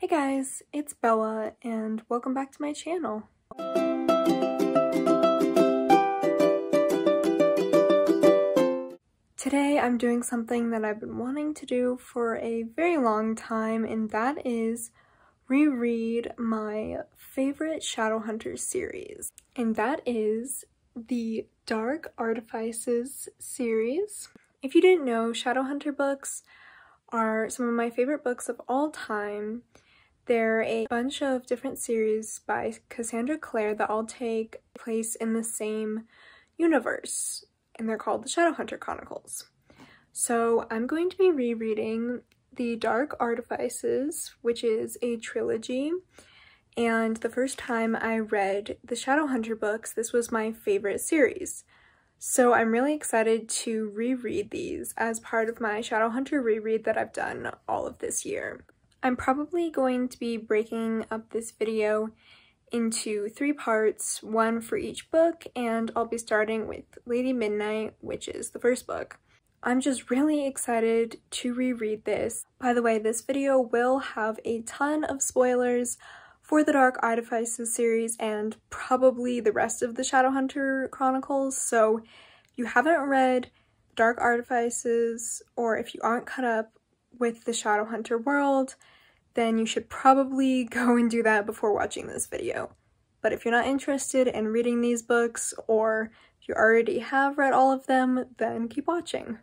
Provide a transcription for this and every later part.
Hey guys, it's Bella and welcome back to my channel. Today I'm doing something that I've been wanting to do for a very long time, and that is reread my favorite Shadowhunter series. And that is the Dark Artifices series. If you didn't know, Shadowhunter books are some of my favorite books of all time. They're a bunch of different series by Cassandra Clare that all take place in the same universe, and they're called the Shadowhunter Chronicles. So I'm going to be rereading the Dark Artifices, which is a trilogy, and the first time I read the Shadowhunter books, this was my favorite series. So I'm really excited to reread these as part of my Shadowhunter reread that I've done all of this year. I'm probably going to be breaking up this video into 3 parts, one for each book, and I'll be starting with Lady Midnight, which is the first book. I'm just really excited to reread this. By the way, this video will have a ton of spoilers for the Dark Artifices series and probably the rest of the Shadowhunter Chronicles, so if you haven't read Dark Artifices, or if you aren't caught up with the Shadowhunter world, then you should probably go and do that before watching this video. But if you're not interested in reading these books, or if you already have read all of them, then keep watching.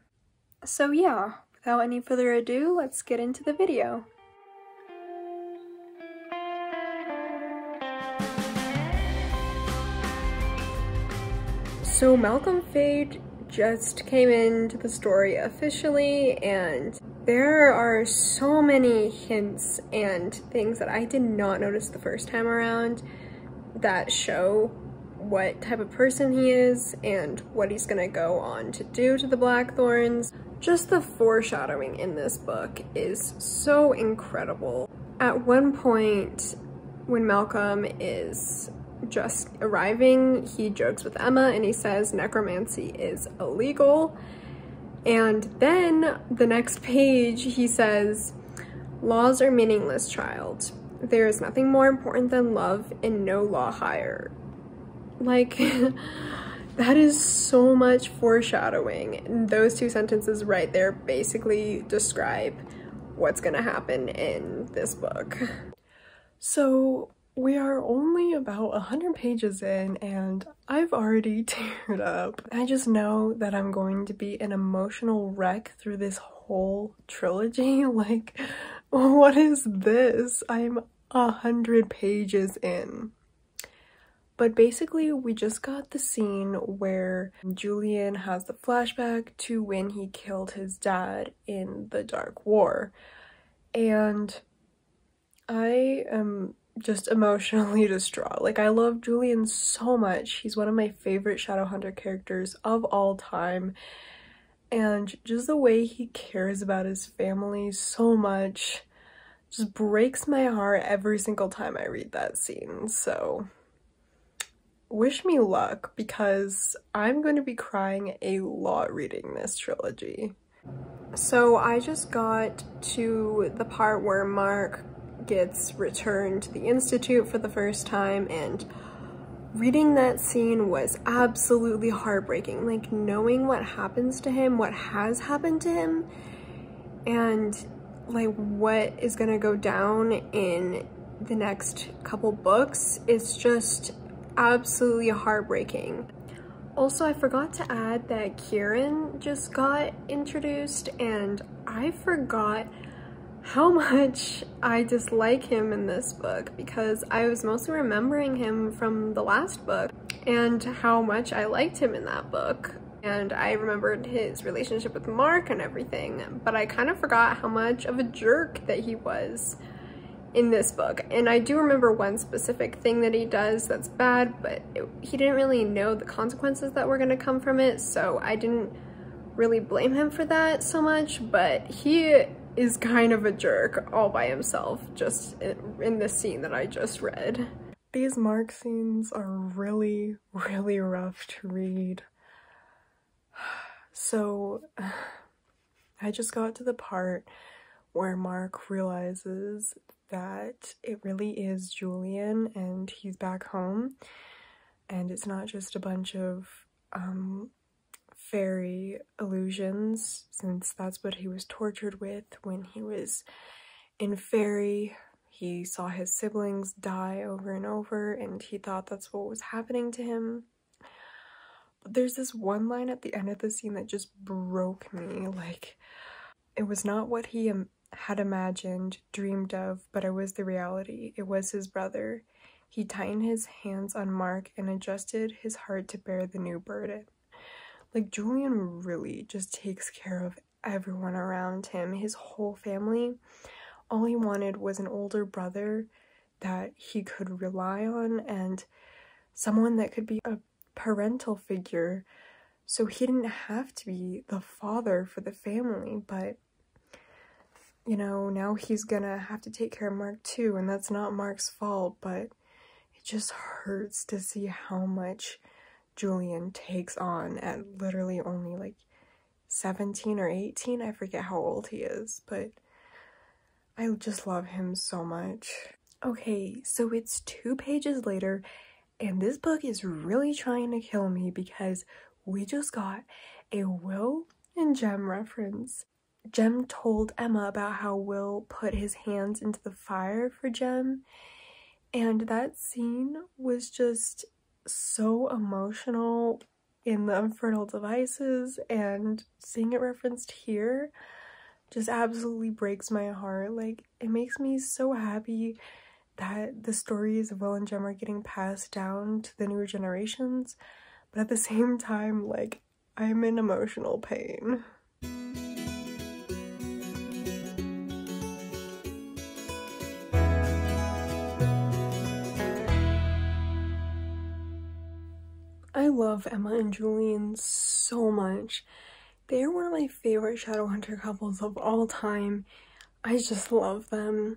So yeah, without any further ado, let's get into the video. So Malcolm Fade just came into the story officially, and there are so many hints and things that I did not notice the first time around that show what type of person he is and what he's gonna go on to do to the Blackthorns. Just the foreshadowing in this book is so incredible. At one point, when Malcolm is just arriving, he jokes with Emma and he says necromancy is illegal. And then the next page he says, laws are meaningless, child. There is nothing more important than love and no law higher. Like, that is so much foreshadowing. And those 2 sentences right there basically describe what's gonna happen in this book. So we are only about 100 pages in and I've already teared up. I just know that I'm going to be an emotional wreck through this whole trilogy. Like, what is this? I'm 100 pages in. But basically, we just got the scene where Julian has the flashback to when he killed his dad in the Dark War. And I am just emotionally distraught. Like, I love Julian so much. He's one of my favorite Shadowhunter characters of all time. And just the way he cares about his family so much just breaks my heart every single time I read that scene. So wish me luck, because I'm going to be crying a lot reading this trilogy. So I just got to the part where Mark gets returned to the Institute for the first time, and reading that scene was absolutely heartbreaking. Like, knowing what happens to him, what has happened to him, and like what is gonna go down in the next couple books, it's just absolutely heartbreaking. Also, I forgot to add that Kieran just got introduced, and I forgot how much I dislike him in this book, because I was mostly remembering him from the last book and how much I liked him in that book. And I remembered his relationship with Mark and everything, but I kind of forgot how much of a jerk that he was in this book. And I do remember one specific thing that he does that's bad, but he didn't really know the consequences that were going to come from it, so I didn't really blame him for that so much. But he is kind of a jerk all by himself, just in this scene that I just read. These Mark scenes are really, really rough to read. So I just got to the part where Mark realizes that it really is Julian and he's back home, and it's not just a bunch of fairy illusions, since that's what he was tortured with when he was in fairy. He saw his siblings die over and over, and he thought that's what was happening to him. But there's this one line at the end of the scene that just broke me. Like, it was not what he had imagined, dreamed of, but it was the reality. It was his brother. He tightened his hands on Mark and adjusted his heart to bear the new burden. Like, Julian really just takes care of everyone around him, his whole family. All he wanted was an older brother that he could rely on and someone that could be a parental figure, so he didn't have to be the father for the family. But, you know, now he's gonna have to take care of Mark too, and that's not Mark's fault, but it just hurts to see how much Julian takes on at literally only like 17 or 18. I forget how old he is, but I just love him so much. Okay, so it's 2 pages later, and this book is really trying to kill me because we just got a Will and Jem reference. Jem told Emma about how Will put his hands into the fire for Jem, and that scene was just so emotional in the Infernal Devices, and seeing it referenced here just absolutely breaks my heart. Like, it makes me so happy that the stories of Will and Jem are getting passed down to the newer generations, but at the same time, like, I'm in emotional pain. I love Emma and Julian so much. They're one of my favorite Shadowhunter couples of all time. I just love them.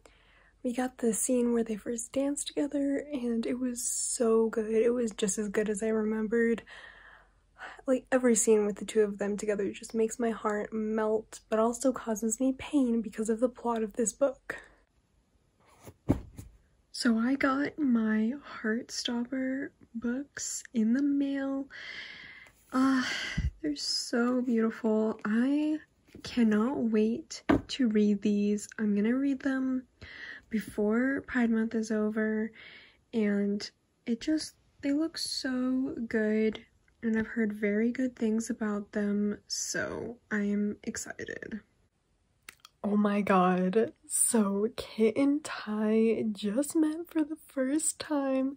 We got the scene where they first danced together, and it was so good. It was just as good as I remembered. Like, every scene with the two of them together just makes my heart melt, but also causes me pain because of the plot of this book. So I got my Heartstopper books in the mail. They're so beautiful. I cannot wait to read these. I'm gonna read them before Pride Month is over, and they look so good, and I've heard very good things about them, so I am excited. Oh my god, so Kit and Ty just met for the first time.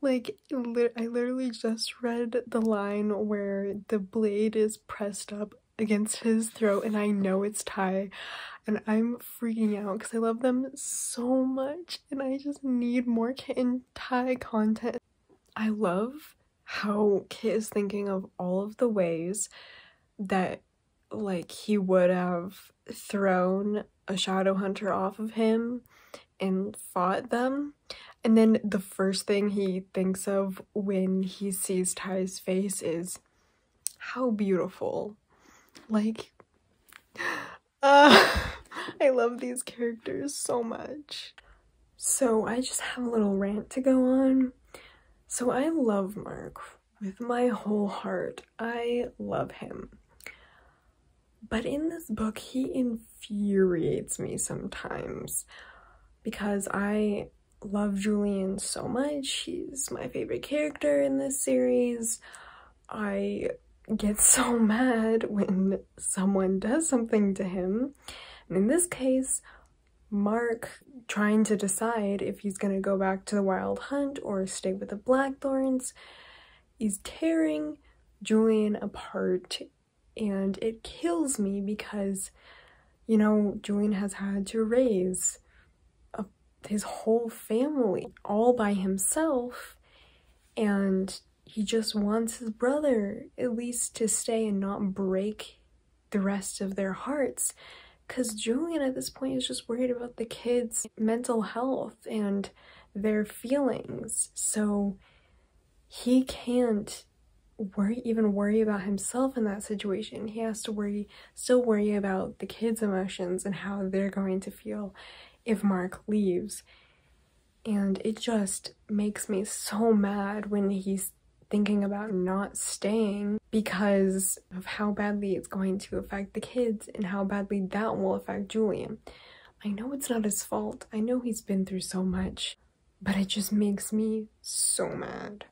Like, I literally just read the line where the blade is pressed up against his throat, and I know it's Ty, and I'm freaking out because I love them so much, and I just need more Kit and Ty content. I love how Kit is thinking of all of the ways that, like, he would have thrown a Shadowhunter off of him and fought them, and then the first thing he thinks of when he sees Ty's face is how beautiful. Like, I love these characters so much. So I just have a little rant to go on. So I love Mark with my whole heart. I love him. But in this book, he infuriates me sometimes because I love Julian so much. He's my favorite character in this series. I get so mad when someone does something to him. And in this case, Mark trying to decide if he's gonna go back to the Wild Hunt or stay with the Blackthorns is tearing Julian apart, and it kills me because, you know, Julian has had to raise his whole family all by himself, and he just wants his brother at least to stay and not break the rest of their hearts, because Julian at this point is just worried about the kids' mental health and their feelings, so he can't even worry about himself in that situation. He has to still worry about the kids' emotions and how they're going to feel. if Mark leaves. And it just makes me so mad when he's thinking about not staying because of how badly it's going to affect the kids and how badly that will affect Julian. I know it's not his fault. I know he's been through so much, but it just makes me so mad.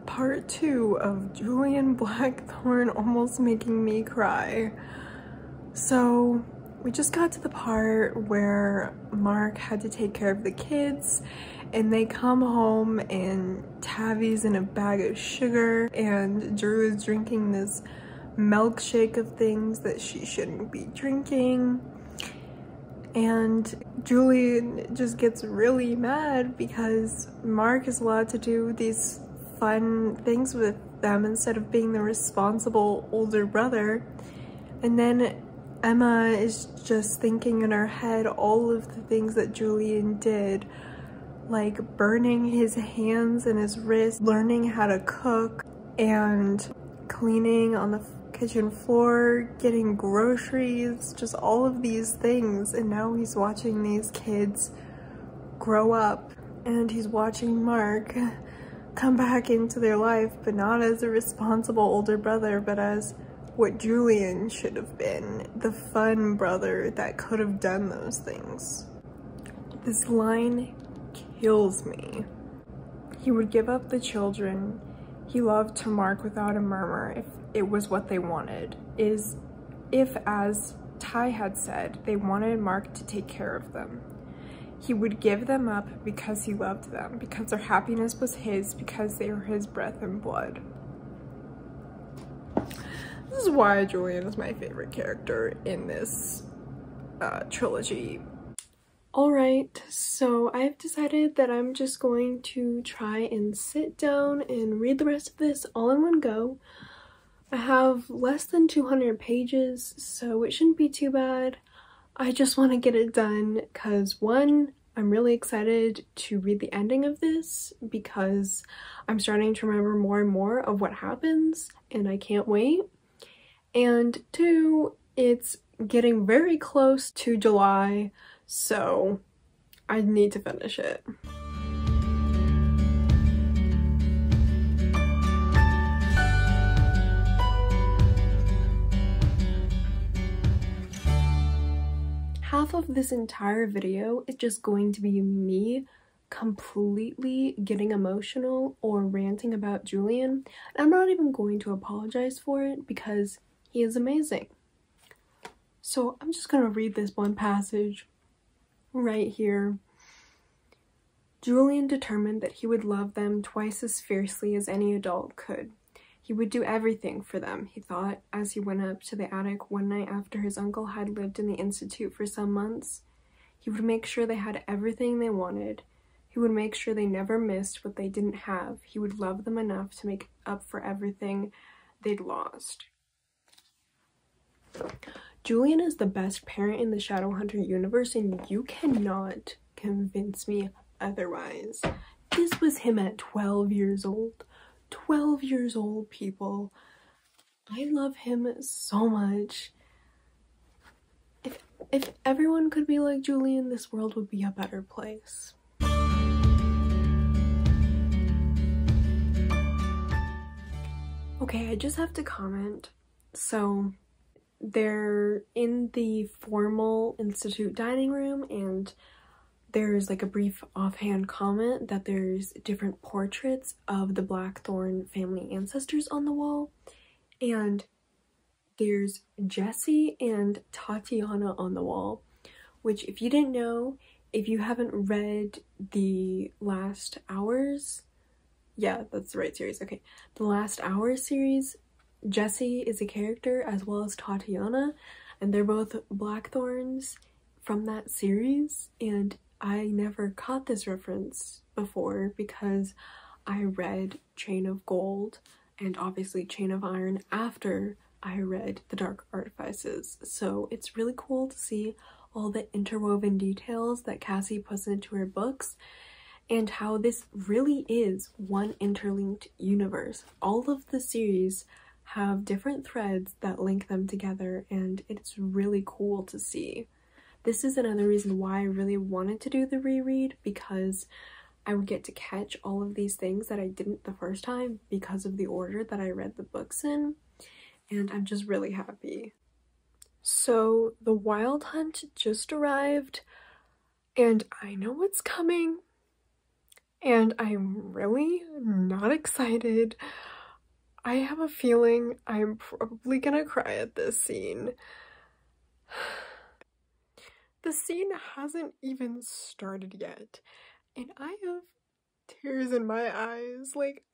Part 2 of Julian Blackthorn almost making me cry. So we just got to the part where Mark had to take care of the kids and they come home and Tavi's in a bag of sugar and Drew is drinking this milkshake of things that she shouldn't be drinking. And Julian just gets really mad because Mark is allowed to do these fun things with them instead of being the responsible older brother. And then Emma is just thinking in her head all of the things that Julian did, like burning his hands and his wrists, learning how to cook, and cleaning on the kitchen floor, getting groceries, just all of these things. And now he's watching these kids grow up and he's watching Mark come back into their life, but not as a responsible older brother, but as what Julian should have been, the fun brother that could have done those things. This line kills me. He would give up the children he loved to Mark without a murmur if it was what they wanted. If, as Ty had said, they wanted Mark to take care of them. He would give them up because he loved them, because their happiness was his, because they were his breath and blood. This is why Julian is my favorite character in this trilogy. Alright, so I've decided that I'm just going to try and sit down and read the rest of this all in one go. I have less than 200 pages, so it shouldn't be too bad. I just want to get it done because, one, I'm really excited to read the ending of this because I'm starting to remember more and more of what happens and I can't wait. And two, it's getting very close to July, so I need to finish it. Half of this entire video is just going to be me completely getting emotional or ranting about Julian. I'm not even going to apologize for it because he is amazing. So I'm just gonna read this one passage right here. Julian determined that he would love them twice as fiercely as any adult could. He would do everything for them, he thought, as he went up to the attic one night after his uncle had lived in the institute for some months. He would make sure they had everything they wanted. He would make sure they never missed what they didn't have. He would love them enough to make up for everything they'd lost. Julian is the best parent in the Shadowhunter universe, and you cannot convince me otherwise. This was him at 12 years old. 12 years old, people. I love him so much. If everyone could be like Julian, this world would be a better place. Okay, I just have to comment. So they're in the formal institute dining room and there's like a brief offhand comment that there's different portraits of the Blackthorn family ancestors on the wall, and there's Jesse and Tatiana on the wall, which, if you didn't know, if you haven't read the Last Hours, yeah, that's the right series, okay, the Last Hours series, Jesse is a character as well as Tatiana, and they're both Blackthorns from that series, and I never caught this reference before because I read Chain of Gold and obviously Chain of Iron after I read The Dark Artifices. So it's really cool to see all the interwoven details that Cassie puts into her books, and how this really is one interlinked universe. All of the series have different threads that link them together, and it's really cool to see. This is another reason why I really wanted to do the reread, because I would get to catch all of these things that I didn't the first time because of the order that I read the books in, and I'm just really happy. So the Wild Hunt just arrived, and I know what's coming, and I'm really not excited. I have a feeling I'm probably gonna cry at this scene. The scene hasn't even started yet, and I have tears in my eyes. Like,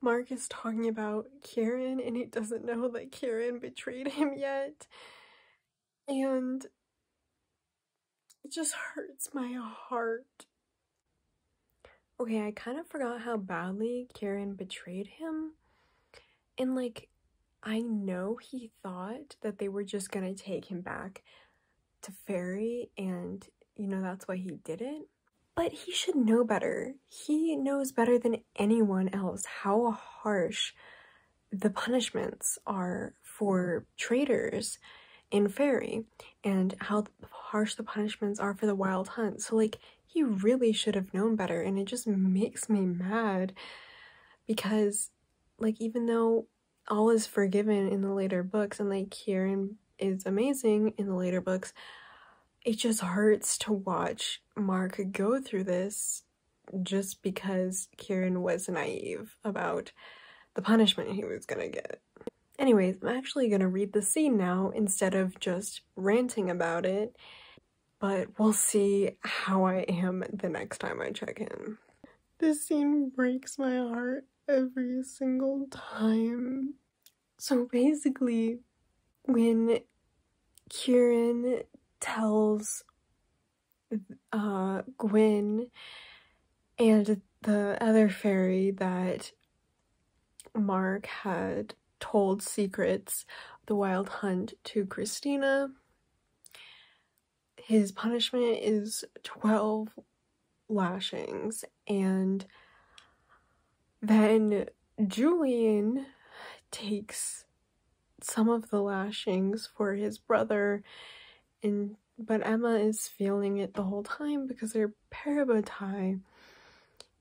Mark is talking about Kieran, and he doesn't know that Kieran betrayed him yet, and it just hurts my heart. Okay, I kind of forgot how badly Kieran betrayed him, and like, I know he thought that they were just gonna take him back to Fairy, and you know, that's why he did it. But he should know better. He knows better than anyone else how harsh the punishments are for traitors in Fairy, and how harsh the punishments are for the Wild Hunt. So like, he really should have known better, and it just makes me mad because like, even though all is forgiven in the later books and like Kieran is amazing in the later books, it just hurts to watch Mark go through this just because Kieran was naive about the punishment he was gonna get. Anyways, I'm actually gonna read the scene now instead of just ranting about it, but we'll see how I am the next time I check in. This scene breaks my heart every single time. So basically, when Kieran tells Gwyn and the other fairy that Mark had told secrets of the Wild Hunt to Christina, his punishment is 12 lashings, and then Julian takes some of the lashings for his brother, but Emma is feeling it the whole time because they're parabatai,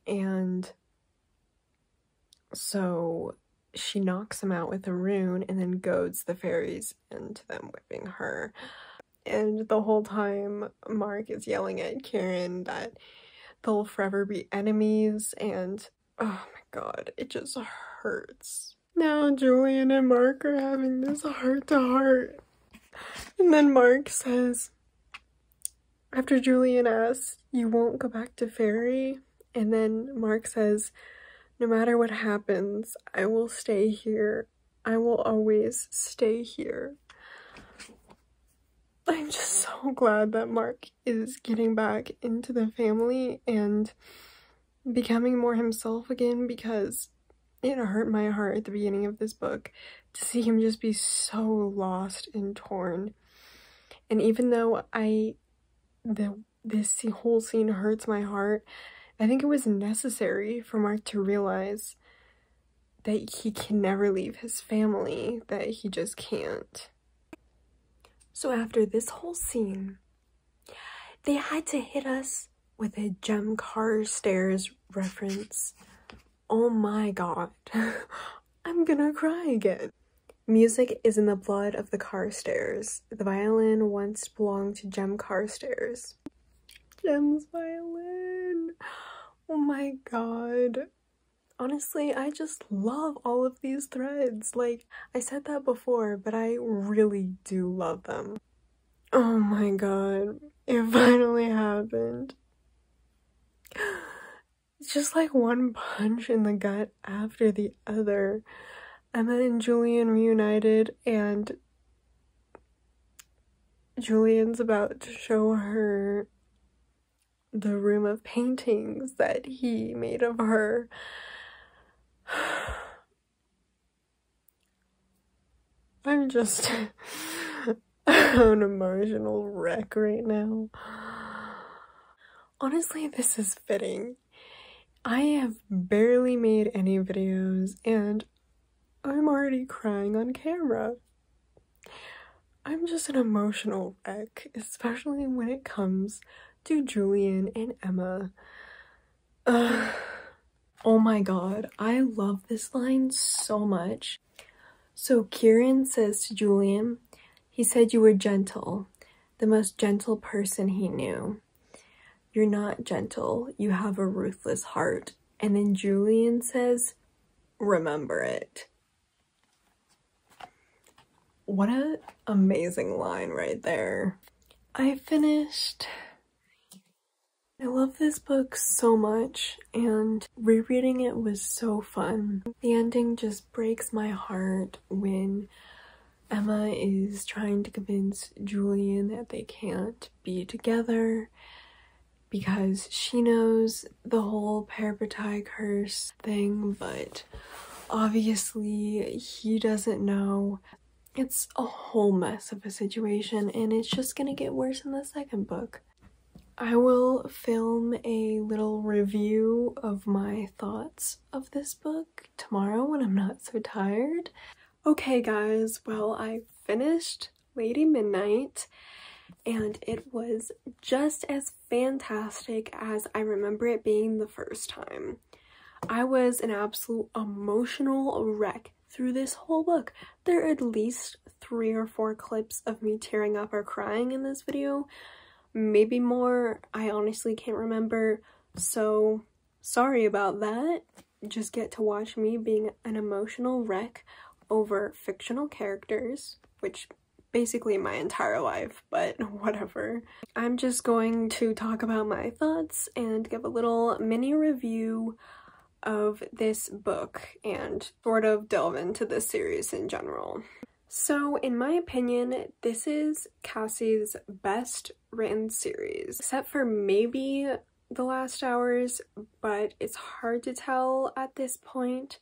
and so she knocks him out with a rune and then goads the fairies into them whipping her. And the whole time Mark is yelling at Kieran that they'll forever be enemies, and oh my god, it just hurts. Now Julian and Mark are having this heart-to-heart, and then Mark says, after Julian asks, "You won't go back to Fairy?" And then Mark says, "No matter what happens, I will stay here. I will always stay here." I'm just so glad that Mark is getting back into the family and becoming more himself again, because it hurt my heart at the beginning of this book to see him just be so lost and torn. And even though this whole scene hurts my heart, I think it was necessary for Mark to realize that he can never leave his family, that he just can't. So after this whole scene, they had to hit us with a Gem Carstairs reference. Oh my god. I'm gonna cry again. Music is in the blood of the Carstairs. The violin once belonged to Gem Carstairs. Gem's violin. Oh my god. Honestly, I just love all of these threads. Like, I said that before, but I really do love them. Oh my god. It finally happened. It's just like one punch in the gut after the other. Emma and Julian reunited, and Julian's about to show her the room of paintings that he made of her. I'm just an emotional wreck right now. Honestly, this is fitting. I have barely made any videos and I'm already crying on camera. I'm just an emotional wreck, especially when it comes to Julian and Emma. Oh my god, I love this line so much. So Kieran says to Julian, he said you were gentle, the most gentle person he knew. You're not gentle, you have a ruthless heart. And then Julian says, remember it. What an amazing line right there. I finished. I love this book so much, and rereading it was so fun. The ending just breaks my heart when Emma is trying to convince Julian that they can't be together because she knows the whole parapetite curse thing, but obviously he doesn't know. It's a whole mess of a situation, and it's just gonna get worse in the second book. I will film a little review of my thoughts of this book tomorrow when I'm not so tired. Okay guys, well, I finished Lady Midnight and it was just as fantastic as I remember it being the first time. I was an absolute emotional wreck through this whole book. There are at least 3 or 4 clips of me tearing up or crying in this video. Maybe more, I honestly can't remember, so sorry about that. Just get to watch me being an emotional wreck over fictional characters, which basically my entire life, but whatever. I'm just going to talk about my thoughts and give a little mini review of this book and sort of delve into this series in general. So, in my opinion, this is Cassie's best written series, except for maybe The Last Hours, but it's hard to tell at this point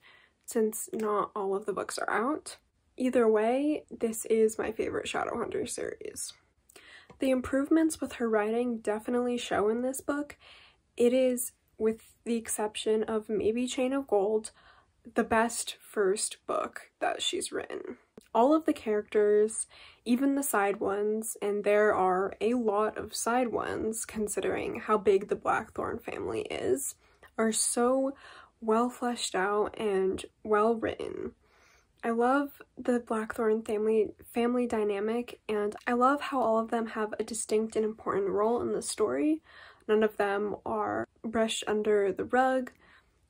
since not all of the books are out. Either way, this is my favorite Shadowhunter series. The improvements with her writing definitely show in this book. It is, with the exception of maybe Chain of Gold, the best first book that she's written. All of the characters, even the side ones, and there are a lot of side ones considering how big the Blackthorn family is, are so well fleshed out and well written. I love the Blackthorn family dynamic, and I love how all of them have a distinct and important role in the story. None of them are brushed under the rug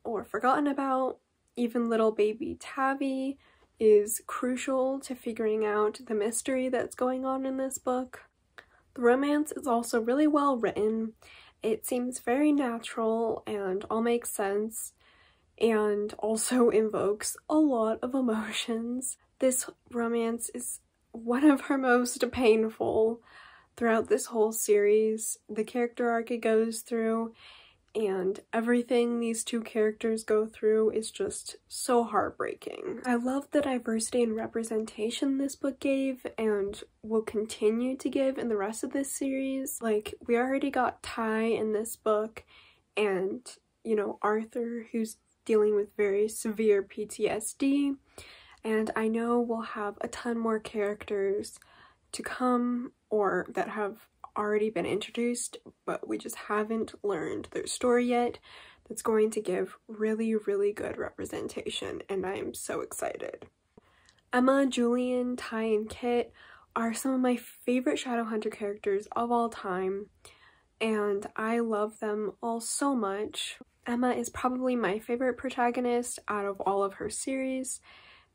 or forgotten about. Even little baby Tavi is crucial to figuring out the mystery that's going on in this book. The romance is also really well written. It seems very natural and all makes sense, and also invokes a lot of emotions. This romance is one of her most painful throughout this whole series. The character arc it goes through and everything these two characters go through is just so heartbreaking. I love the diversity and representation this book gave and will continue to give in the rest of this series. Like, we already got Ty in this book and, you know, Arthur, who's dealing with very severe PTSD, and I know we'll have a ton more characters to come or that have already been introduced, but we just haven't learned their story yet. That's going to give really, really good representation, and I am so excited. Emma, Julian, Ty, and Kit are some of my favorite Shadowhunter characters of all time, and I love them all so much. Emma is probably my favorite protagonist out of all of her series,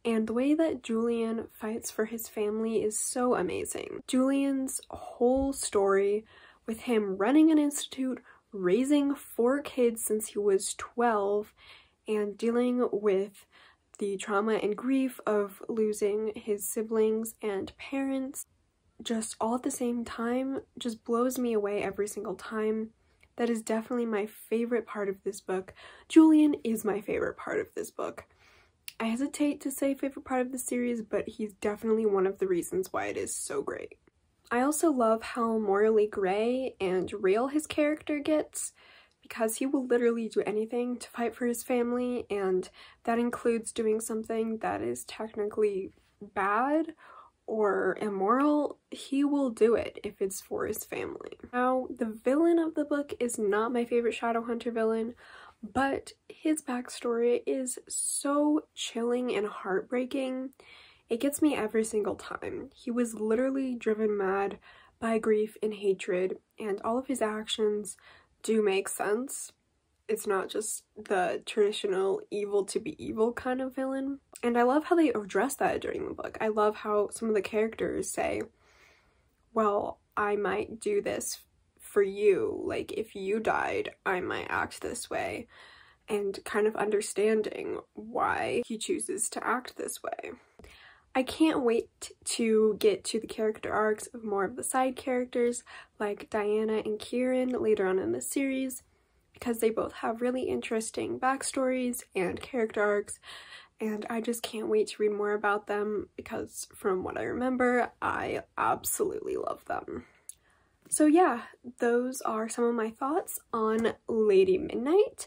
and the way that Julian fights for his family is so amazing. Julian's whole story, with him running an institute, raising 4 kids since he was 12, and dealing with the trauma and grief of losing his siblings and parents, just all at the same time, just blows me away every single time. That is definitely my favorite part of this book. Julian is my favorite part of this book. I hesitate to say favorite part of the series, but he's definitely one of the reasons why it is so great. I also love how morally gray and real his character gets, because he will literally do anything to fight for his family, and that includes doing something that is technically bad or immoral. He will do it if it's for his family. Now, the villain of the book is not my favorite Shadowhunter villain, but his backstory is so chilling and heartbreaking. It gets me every single time. He was literally driven mad by grief and hatred, and all of his actions do make sense. It's not just the traditional evil to be evil kind of villain. And I love how they address that during the book. I love how some of the characters say, well, I might do this for you. Like, if you died, I might act this way. And kind of understanding why he chooses to act this way. I can't wait to get to the character arcs of more of the side characters like Diana and Kieran later on in the series, because they both have really interesting backstories and character arcs, and I just can't wait to read more about them because from what I remember, I absolutely love them. So yeah, those are some of my thoughts on Lady Midnight.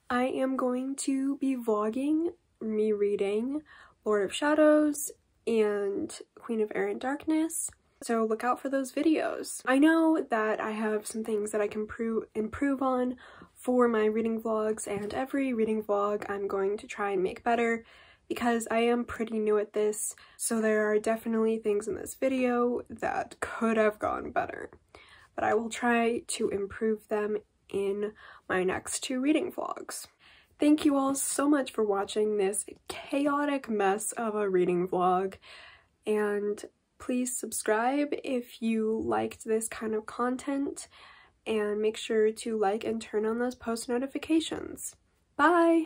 I am going to be vlogging me reading Lord of Shadows and Queen of Air and Darkness, so look out for those videos. I know that I have some things that I can improve on for my reading vlogs, and every reading vlog I'm going to try and make better because I am pretty new at this, so there are definitely things in this video that could have gone better, but I will try to improve them in my next 2 reading vlogs. Thank you all so much for watching this chaotic mess of a reading vlog, and please subscribe if you liked this kind of content, and make sure to like and turn on those post notifications. Bye!